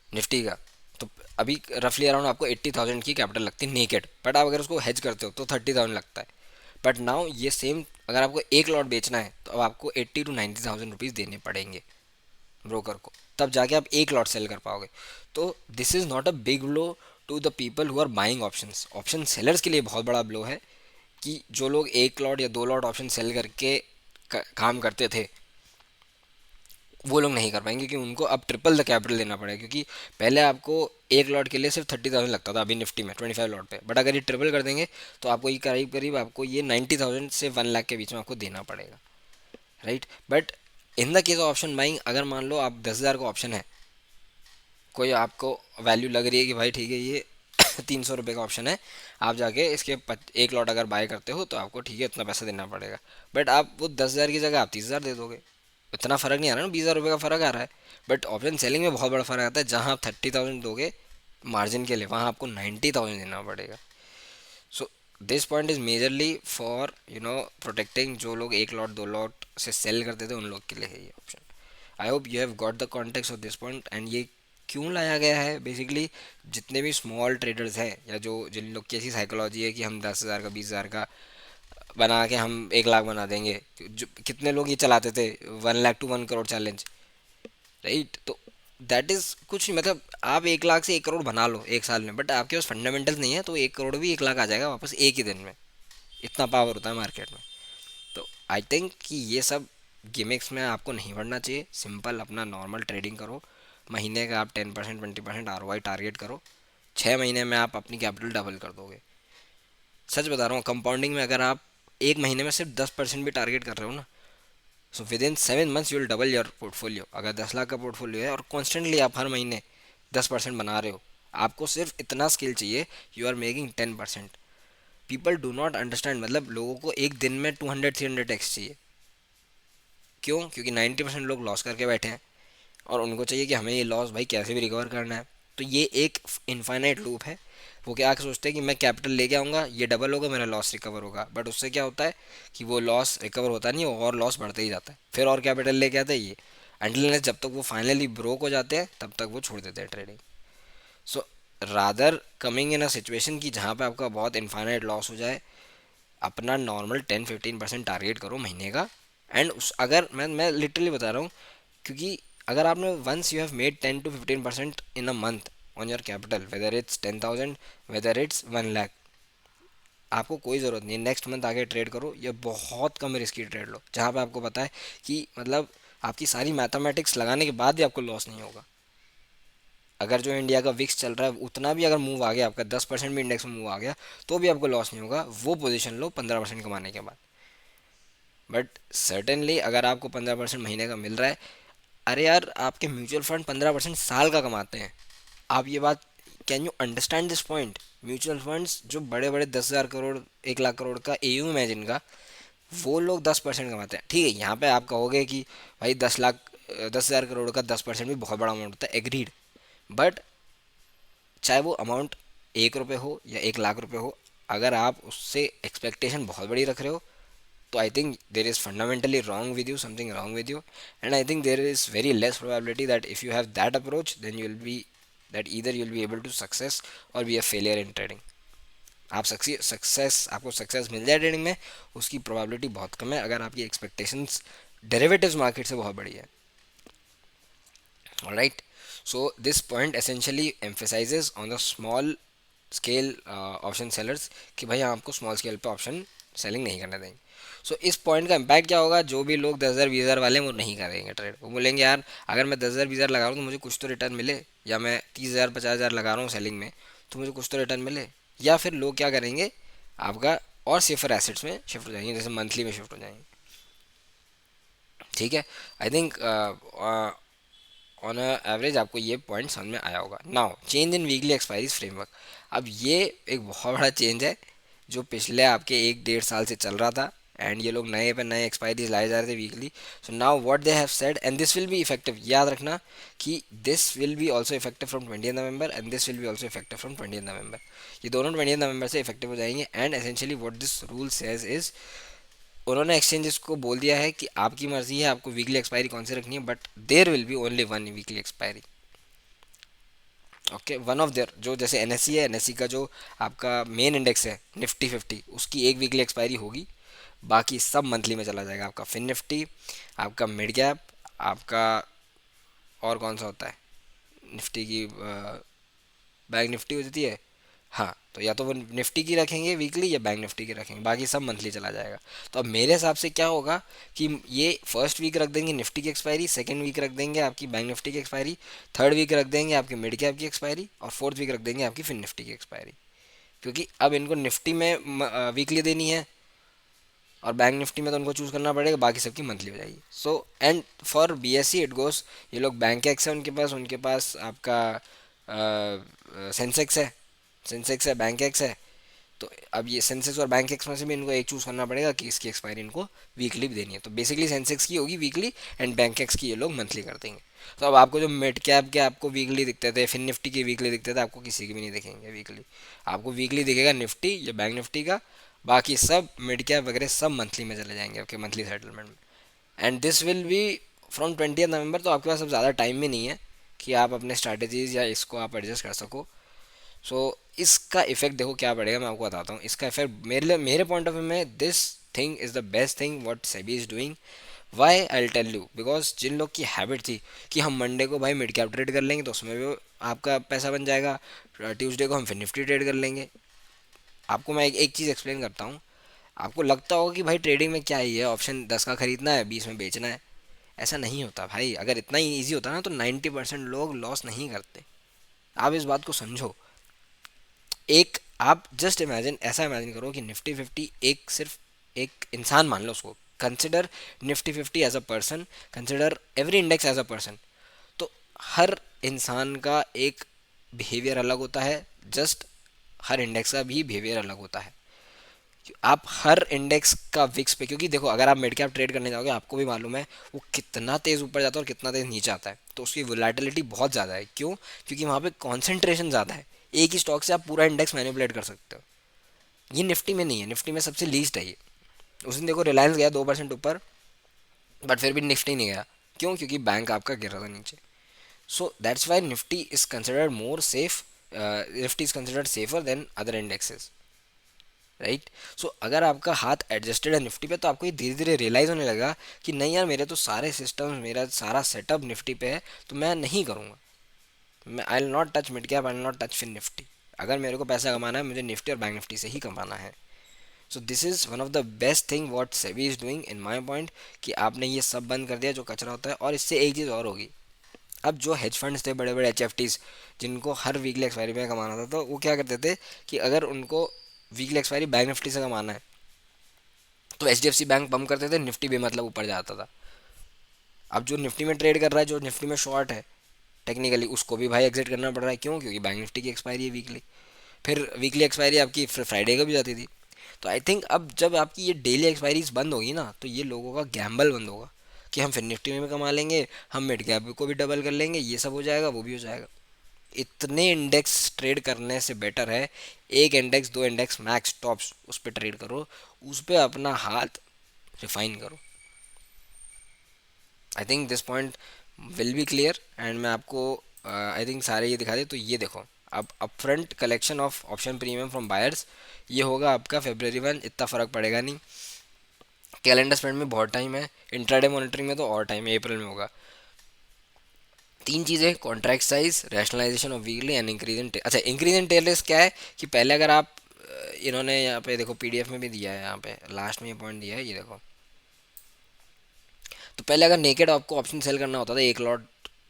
निफ्टी का, तो अभी रफली अराउंड आपको 80,000 की कैपिटल लगती है नेकेड, बट आप अगर उसको हेज करते हो तो 30,000 लगता है। बट नाउ ये सेम, अगर आपको एक लॉट बेचना है तो अब आपको 80 to 90,000 रुपीज़ देने पड़ेंगे ब्रोकर को, तब जाके आप एक लॉट सेल कर पाओगे। तो this is not a big blow to the people who are buying options. Option sellers के लिए बहुत बड़ा ब्लो है कि जो लोग एक लॉट या दो लॉट ऑप्शन सेल करके काम करते थे, वो लोग नहीं कर पाएंगे, क्योंकि उनको अब ट्रिपल द कैपिटल देना पड़ेगा। क्योंकि पहले आपको एक लॉट के लिए सिर्फ 30,000 लगता था अभी निफ्टी में 25 लॉट पे, बट अगर ये ट्रिपल कर देंगे तो आपको ये करीब करीब आपको ये 90,000 से 1 लाख के बीच में आपको देना पड़ेगा, right. But in the case of option buying, अगर मान लो आप 10,000 का ऑप्शन है, कोई आपको वैल्यू लग रही है कि भाई ठीक है ये 300 रुपये का ऑप्शन है, आप जाके इसके एक लॉट अगर बाय करते हो तो आपको ठीक है इतना पैसा देना पड़ेगा। बट आप वो 10,000 की जगह आप 30,000 दे दोगे, इतना फ़र्क नहीं आ रहा ना, 20,000 रुपये का फ़र्क आ रहा है। बट ऑप्शन सेलिंग में बहुत बड़ा फ़र्क आता है, जहाँ आप 30,000 दोगे मार्जिन के लिए, वहाँ आपको 90,000 देना पड़ेगा। So this point is majorly for protecting जो लोग एक लॉट दो लॉट से सेल करते थे, उन लोग के लिए है ये option. I hope you have got the context of this point. And ये क्यों लाया गया है बेसिकली, जितने भी स्मॉल ट्रेडर्स हैं या जो जिन लोग की ऐसी साइकोलॉजी है कि हम 10,000 का 20,000 का बना के हम 1 लाख बना देंगे, जो कितने लोग ये चलाते थे 1 lakh to 1 crore challenge, right? तो दैट इज़ कुछ नहीं, मतलब आप 1 लाख से 1 करोड़ बना लो एक साल में, बट आपके पास फंडामेंटल्स नहीं है तो 1 करोड़ भी 1 लाख आ जाएगा वापस एक ही दिन में। इतना पावर होता है मार्केट में। तो आई थिंक कि ये सब गिमिक्स में आपको नहीं बढ़ना चाहिए, सिंपल अपना नॉर्मल ट्रेडिंग करो। महीने का आप 10% 20% ROI टारगेट करो, 6 महीने में आप अपनी कैपिटल डबल कर दोगे। सच बता रहा हूँ, कंपाउंडिंग में अगर आप एक महीने में सिर्फ 10% भी टारगेट कर रहे हो ना, so with in 7 months you will double your portfolio. अगर 10 लाख का पोर्टफोलियो है और कॉन्स्टेंटली आप हर महीने 10% बना रहे हो, आपको सिर्फ इतना स्किल चाहिए, you are making 10%। People do not understand, मतलब लोगों को एक दिन में 200 300x चाहिए। क्यों? क्योंकि 90% लोग लॉस करके बैठे हैं और उनको चाहिए कि हमें ये लॉस भाई कैसे भी रिकवर करना है। तो ये एक इनफाइनाइट लूप है। वो क्या सोचते हैं कि मैं कैपिटल लेके आऊँगा, ये डबल होगा, मेरा लॉस रिकवर होगा, बट उससे क्या होता है कि वो लॉस रिकवर होता नहीं, वो और लॉस बढ़ते ही जाता है, फिर और कैपिटल लेके आते हैं ये, अंटिल जब तक वो फाइनली ब्रोक हो जाते हैं तब तक वो छोड़ देते हैं trading. So rather coming in a situation कि जहाँ पे आपका बहुत इनफाइनाइट लॉस हो जाए, अपना नॉर्मल 10-15% टारगेट करो महीने का। एंड उस अगर मैं लिटरली बता रहा हूँ, क्योंकि अगर आपने once you have made 10 to 15% in a month on your capital, whether it's 10,000 whether it's 1 lakh, आपको कोई ज़रूरत नहीं है नेक्स्ट मंथ आगे ट्रेड करो या बहुत कम रिस्की ट्रेड लो, जहाँ पे आपको पता है कि मतलब आपकी सारी मैथमेटिक्स लगाने के बाद भी आपको लॉस नहीं होगा। अगर जो इंडिया का विक्स चल रहा है उतना भी अगर मूव आ गया, आपका 10% भी इंडेक्स में मूव आ गया, तो भी आपको लॉस नहीं होगा, वो पोजीशन लो 15% कमाने के बाद। बट सर्टेनली अगर आपको 15% महीने का मिल रहा है, अरे यार आपके म्यूचुअल फंड 15% साल का कमाते हैं। आप ये बात, can you understand this point? Mutual funds जो बड़े बड़े 10,000 करोड़ 1 लाख करोड़ का AUM है जिनका, वो लोग 10% कमाते हैं। ठीक है, यहाँ पे आप कहोगे कि भाई 10,000 करोड़ का 10% भी बहुत बड़ा अमाउंट होता है, एग्रीड। बट चाहे वो अमाउंट 1 रुपये हो या 1 लाख रुपये हो, अगर आप उससे एक्सपेक्टेशन बहुत बड़ी रख रहे हो, तो I think there is fundamentally wrong with you, something wrong with you, and I think there is very less probability that if you have that approach, then you will be that either you will be able to success or be a failure in trading. आप success आपको success मिल जाए trading में, उसकी probability बहुत कम है अगर आपकी expectations derivatives market से बहुत बड़ी है। Alright, so this point essentially emphasizes on the small scale option sellers, कि भाई आपको स्मॉल स्केल पे ऑप्शन सेलिंग नहीं करने देंगे। सो इस पॉइंट का इम्पैक्ट क्या होगा? जो भी लोग 10,000 20,000 वाले हैं वो नहीं करेंगे ट्रेड। वो बोलेंगे यार अगर मैं 10,000 20,000 लगा रहा हूँ तो मुझे कुछ तो रिटर्न मिले, या मैं 30,000 50,000 लगा रहा हूँ सेलिंग में तो मुझे कुछ तो रिटर्न मिले। या फिर लोग क्या करेंगे, आपका और सेफर एसेट्स में शिफ्ट हो जाएंगे, जैसे मंथली में शिफ्ट हो जाएंगे। ठीक है, आई थिंक ऑन एवरेज आपको ये पॉइंट समझ में आया होगा। Now change in weekly expiries framework. अब ये एक बहुत बड़ा चेंज है जो पिछले आपके 1 1.5 साल से चल रहा था, एंड ये लोग नए पे नए एक्सपायरीज लाए जा रहे थे weekly. So now what they have said, and this will be effective, याद रखना कि this will be also effective from 20 November and this will be also effective from 20 नवंबर। ये दोनों 20 नवंबर से इफेक्टिव हो जाएंगे। And essentially what this rule says is, उन्होंने exchanges को बोल दिया है कि आपकी मर्जी है आपको वीकली एक्सपायरी कौन सी रखनी है, but there will be only one weekly expiry. Okay, one of there, जो जैसे NSE है, NSE का जो आपका मेन इंडेक्स है निफ्टी 50, उसकी एक वीकली एक्सपायरी होगी, बाकी सब मंथली में चला जाएगा। आपका फिन निफ्टी, आपका मिड कैप, आपका और कौन सा होता है निफ्टी की, बैंक निफ्टी हो जाती है। हाँ, तो या तो वो निफ्टी की रखेंगे वीकली या बैंक निफ्टी की रखेंगे, बाकी सब मंथली चला जाएगा। तो अब मेरे हिसाब से क्या होगा कि ये फर्स्ट वीक रख देंगे निफ्टी की एक्सपायरी, सेकंड वीक रख देंगे आपकी बैंक निफ्टी की एक्सपायरी, थर्ड वीक रख देंगे आपकी मिड कैप की एक्सपायरी, और फोर्थ वीक रख देंगे आपकी फिन निफ्टी की एक्सपायरी। क्योंकि अब इनको निफ्टी में वीकली देनी है, और बैंक निफ्टी में तो उनको चूज़ करना पड़ेगा, बाकी सबकी मंथली हो जाएगी। So and for BSE it goes, ये लोग बैंक एक्स है उनके पास आपका सेंसेक्स है, बैंक एक्स है। तो अब ये सेंसेक्स और बैंक एक्स में से भी इनको एक चूज़ करना पड़ेगा कि इसकी एक्सपायरी इनको वीकली भी देनी है। तो बेसिकली सेंसेक्स की होगी वीकली एंड बैंक एक्स की ये लोग मंथली कर देंगे। तो अब आपको जो मिड कैप के आपको वीकली दिखते थे, फिर निफ्टी के वीकली दिखते थे, आपको किसी के भी नहीं दिखेंगे वीकली। आपको वीकली दिखेगा निफ्टी या बैंक निफ्टी का, बाकी सब मिड कैप वगैरह सब मंथली में चले जाएंगे आपके मंथली सेटलमेंट में। And this will be from 20 नवंबर। तो आपके पास अब ज़्यादा टाइम भी नहीं है कि आप अपने स्ट्रैटेजीज या इसको आप एडजस्ट कर सको। सो इसका इफेक्ट देखो क्या पड़ेगा, मैं आपको बताता हूँ इसका इफेक्ट मेरे पॉइंट ऑफ व्यू में। This thing is the best thing what SEBI is doing. Why I tell you, because जिन लोग की हैबिट थी कि हम मंडे को भाई मिड कैप ट्रेड कर लेंगे तो उसमें भी आपका पैसा बन जाएगा, ट्यूसडे को हम फिर निफ्टी ट्रेड कर लेंगे। आपको मैं एक चीज़ एक्सप्लेन करता हूँ। आपको लगता होगा कि भाई ट्रेडिंग में क्या ही है, ऑप्शन 10 का खरीदना है 20 में बेचना है। ऐसा नहीं होता भाई, अगर इतना ही ईजी होता ना तो 90% लोग लॉस नहीं करते। आप इस बात को समझो। एक आप जस्ट इमेजिन, ऐसा इमेजिन करो कि निफ्टी 50 एक सिर्फ एक इंसान मान लो उसको, consider Nifty 50 as a person, consider every index as a person. तो हर इंसान का एक बिहेवियर अलग होता है, जस्ट हर इंडेक्स का भी बिहेवियर अलग होता है। आप हर इंडेक्स का विक्स पे, क्योंकि देखो अगर आप मिड कैप ट्रेड करने जाओगे आपको भी मालूम है वो कितना तेज़ ऊपर जाता है और कितना तेज़ नीचे आता है। तो उसकी वोलेटिलिटी बहुत ज़्यादा है। क्यों? क्योंकि वहाँ पे कॉन्सेंट्रेशन ज़्यादा है। एक ही स्टॉक से आप पूरा इंडेक्स मैनिपुलेट कर सकते हो। ये निफ्टी में नहीं है, निफ्टी में सबसे लीस्ट है ये। उस दिन देखो रिलायंस गया 2% ऊपर, बट फिर भी निफ्टी नहीं गया। क्यों? क्योंकि बैंक आपका गिर रहा था नीचे। So that's why Nifty is considered more safe, Nifty is considered safer than other indexes, right. So अगर आपका हाथ एडजस्टेड है निफ्टी पे तो आपको ये धीरे धीरे रियलाइज होने लगा कि नहीं यार, मेरे तो सारे सिस्टम्स, मेरा सारा सेटअप निफ्टी पे है, तो मैं नहीं करूँगा। मैं I will not touch mid cap, I will not touch Fin Nifty. अगर मेरे को पैसा कमाना है मुझे निफ्टी और बैंक निफ्टी से ही कमाना है। So this is one of the best thing what SEBI is doing in my point, कि आपने ये सब बंद कर दिया जो कचरा होता है। और इससे एक चीज़ और होगी, अब जो हेज फंड्स थे, बड़े बड़े HFTs, जिनको हर वीकली एक्सपायरी में कमाना था, तो वो क्या करते थे कि अगर उनको वीकली एक्सपायरी बैंक निफ्टी से कमाना है तो HDFC बैंक पम्प करते थे, निफ्टी भी मतलब ऊपर जाता था। अब जो निफ्टी में ट्रेड कर रहा है, जो निफ्टी में शॉर्ट है टेक्निकली, उसको भी भाई एग्जिट करना पड़ रहा है। क्यों? क्योंकि बैंक निफ्टी की एक्सपायरी है वीकली। फिर वीकली एक्सपायरी आपकी फ्राइडे को भी जाती थी। तो आई थिंक अब जब आपकी ये डेली एक्सपायरीज बंद होगी ना, तो ये लोगों का गैम्बल बंद होगा कि हम फिर निफ्टी में भी कमा लेंगे, हम मिड कैप को भी डबल कर लेंगे, ये सब हो जाएगा, वो भी हो जाएगा। इतने इंडेक्स ट्रेड करने से बेटर है एक इंडेक्स, दो इंडेक्स मैक्स टॉप्स उस पर ट्रेड करो, उस पर अपना हाथ रिफाइन करो। I think this point will be clear. And मैं आपको आई थिंक सारे ये दिखा दे। तो ये देखो, अब upfront collection of option premium from buyers, ये होगा आपका February 1। इतना फ़र्क पड़ेगा नहीं, कैलेंडर स्पेंड में बहुत टाइम है, इंट्राडे मॉनिटरिंग में तो और टाइम है, अप्रैल में होगा। तीन चीज़ें, contract size, rationalization of weekly and increase in अच्छा, इंक्रीज इन टेल रिस्क क्या है कि पहले अगर आप इन्होंने यहाँ पे देखो PDF में भी दिया है, यहाँ पे लास्ट में ये पॉइंट दिया है, ये देखो। तो पहले अगर नेकेड आपको ऑप्शन सेल करना होता था एक लॉट,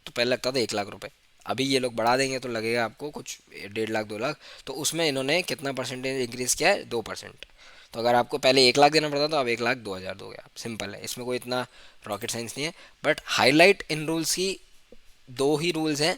तो पहले लगता था 1 लाख रुपए। अभी ये लोग बढ़ा देंगे तो लगेगा आपको कुछ 1.5 लाख 2 लाख। तो उसमें इन्होंने कितना परसेंटेज इंक्रीज किया है? 2%। तो अगर आपको पहले 1 लाख देना पड़ता तो अब 1,02,000 दोगे आप। सिंपल है, इसमें कोई इतना रॉकेट साइंस नहीं है। बट हाईलाइट इन रूल्स की दो ही रूल्स हैं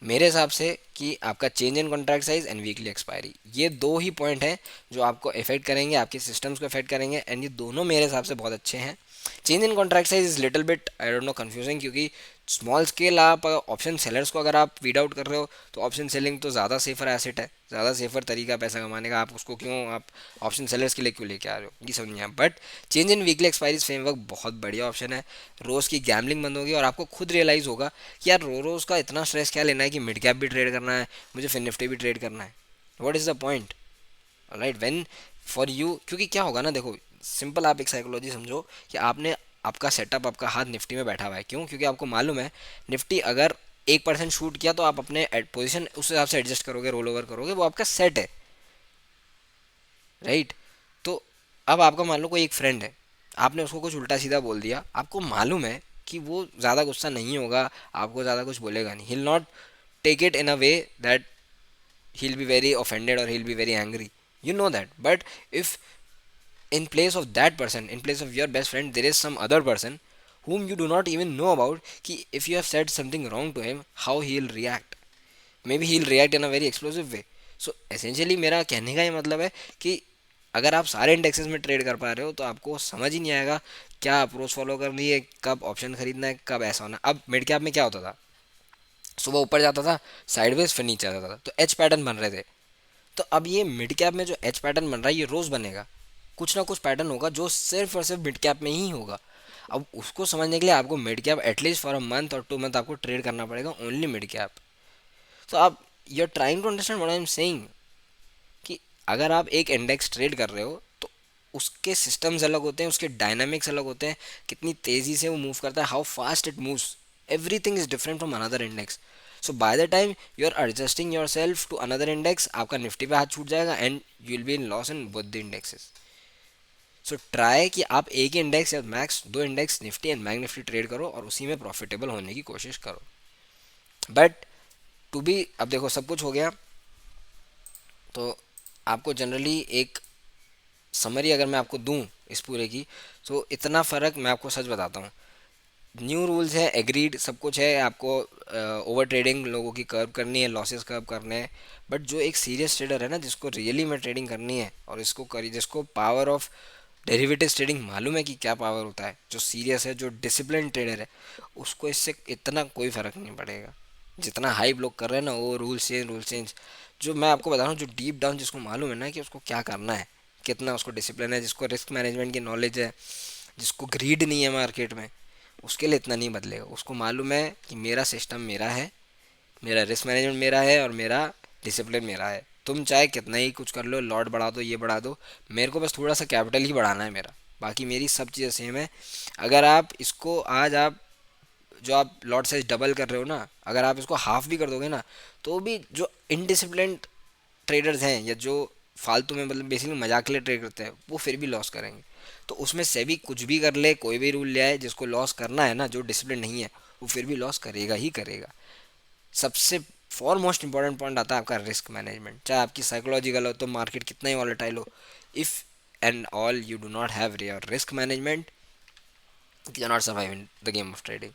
मेरे हिसाब से, कि आपका change in contract size and weekly expiry. ये दो ही पॉइंट हैं जो आपको इफेक्ट करेंगे, आपके सिस्टम्स को इफेक्ट करेंगे। एंड ये दोनों मेरे हिसाब से बहुत अच्छे हैं। Change in contract size is little bit I don't know confusing, क्योंकि स्मॉल स्केल आप ऑप्शन सेलर्स को अगर आप वीड आउट कर रहे हो तो ऑप्शन सेलिंग तो ज़्यादा सेफर एसेट है, ज़्यादा सेफर तरीका पैसा कमाने का। आप उसको क्यों, आप ऑप्शन सेलर्स के लिए क्यों लेके आ रहे हो, ये समझ नहीं आया। But change in weekly expiries framework बहुत बढ़िया ऑप्शन है। रोज़ की गैमलिंग बंद होगी और आपको खुद रियलाइज़ होगा कि यार रोज़ का इतना स्ट्रेस क्या लेना है कि मिड कैप भी ट्रेड करना है, मुझे फिर निफ्टी भी ट्रेड करना है। What is the point, right? When for you, क्योंकि क्या होगा ना, देखो सिंपल आप एक साइकोलॉजी समझो कि आपने आपका सेटअप, आपका हाथ निफ्टी में बैठा हुआ है। क्यों? क्योंकि आपको मालूम है निफ्टी अगर 1% शूट किया तो आप अपने पोजीशन उस हिसाब से एडजस्ट करोगे, रोल ओवर करोगे, वो आपका सेट है, राइट। तो अब आपका मान लो कोई एक फ्रेंड है, आपने उसको कुछ उल्टा सीधा बोल दिया, आपको मालूम है कि वो ज़्यादा गुस्सा नहीं होगा, आपको ज़्यादा कुछ बोलेगा नहीं, he will not take it in a way that he'll be very offended or he'll be very angry, you know that. But if in place of that person, in place of your best friend, there is some other person whom you do not even know about, कि if you have said something wrong to him, how he'll react. Maybe he'll react in a very explosive way. So essentially मेरा कहने का ये मतलब है कि अगर आप सारे इंडेक्सेस में ट्रेड कर पा रहे हो तो आपको समझ ही नहीं आएगा क्या अप्रोच फॉलो करनी है, कब ऑप्शन खरीदना है, कब ऐसा होना। अब मिड कैप में क्या होता था, सुबह ऊपर जाता था, साइडवेज, फिर नीचे आता था, तो एच पैटर्न बन रहे थे। तो अब ये मिड कैप में जो एच पैटर्न बन रहा है ये रोज बनेगा, कुछ ना कुछ पैटर्न होगा जो सिर्फ और सिर्फ मिड कैप में ही होगा। अब उसको समझने के लिए आपको mid cap at least for a month और 2 मंथ आपको ट्रेड करना पड़ेगा, ओनली मिड कैप। तो आप you are trying to understand what I am saying, कि अगर आप एक इंडेक्स ट्रेड कर रहे हो तो उसके सिस्टम्स अलग होते हैं, उसके डायनामिक्स अलग होते हैं, कितनी तेज़ी से वो मूव करता है, how fast it moves, everything is different from another index. So by the time you are adjusting your self to another index, आपका निफ्टी पे हाथ छूट जाएगा and you will be in loss in both the indexes. So try कि आप एक ही index या मैक्स दो index Nifty and bank Nifty trade करो और उसी में प्रॉफिटेबल होने की कोशिश करो। बट टू बी, अब देखो सब कुछ हो गया, तो आपको जनरली एक समरी अगर मैं आपको दूं इस पूरे की, तो इतना फ़र्क मैं आपको सच बताता हूँ। न्यू रूल्स है, एग्रीड, सब कुछ है, आपको ओवर ट्रेडिंग लोगों की कर्व करनी है, लॉसेस कर्व करने हैं। बट जो एक सीरियस ट्रेडर है ना, जिसको रियली में ट्रेडिंग करनी है और इसको करी, जिसको पावर ऑफ डेरिवेटिव ट्रेडिंग मालूम है कि क्या पावर होता है, जो सीरियस है, जो डिसिप्लिन ट्रेडर है, उसको इससे इतना कोई फ़र्क नहीं पड़ेगा जितना हाइप लोग कर रहे हैं ना, वो रूल चेंज। जो मैं आपको बता रहा हूँ, जो डीप डाउन जिसको मालूम है ना कि उसको क्या करना है, कितना उसको डिसिप्लिन है, जिसको रिस्क मैनेजमेंट की नॉलेज है, जिसको ग्रीड नहीं है मार्केट में, उसके लिए इतना नहीं बदलेगा। उसको मालूम है कि मेरा सिस्टम मेरा है, मेरा रिस्क मैनेजमेंट मेरा है और मेरा डिसिप्लिन मेरा है। तुम चाहे कितना ही कुछ कर लो, लॉट बढ़ा दो, ये बढ़ा दो, मेरे को बस थोड़ा सा कैपिटल ही बढ़ाना है मेरा, बाकी मेरी सब चीज़ें सेम है। अगर आप इसको आज आप जो आप लॉट साइज डबल कर रहे हो ना, अगर आप इसको हाफ भी कर दोगे ना, तो भी जो इनडिसिप्लिन ट्रेडर्स हैं या जो फालतू में मतलब बेसिकली मजाक के लिए ट्रेड करते हैं, वो फिर भी लॉस करेंगे। तो उसमें से भी कुछ भी कर ले, कोई भी रूल ले आए, जिसको लॉस करना है ना, जो डिसिप्लिन नहीं है, वो फिर भी लॉस करेगा ही करेगा। सबसे फॉर मोस्ट इंपॉर्टेंट पॉइंट आता है आपका रिस्क मैनेजमेंट। चाहे आपकी साइकोलॉजी गलत हो, मार्केट कितना ही वॉलेटाइल हो, if and all you do not have your risk management, you can not survive in the game of trading.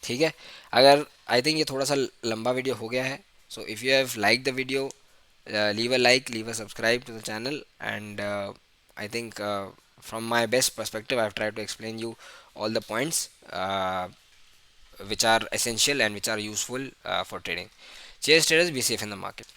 ठीक है। अगर आई थिंक ये थोड़ा सा लंबा वीडियो हो गया है, so if you have like the video, leave a like, leave a subscribe to the channel, and I think from my best perspective I've tried to explain you all the points which are essential and which are useful for trading. Cheers traders, be safe in the market.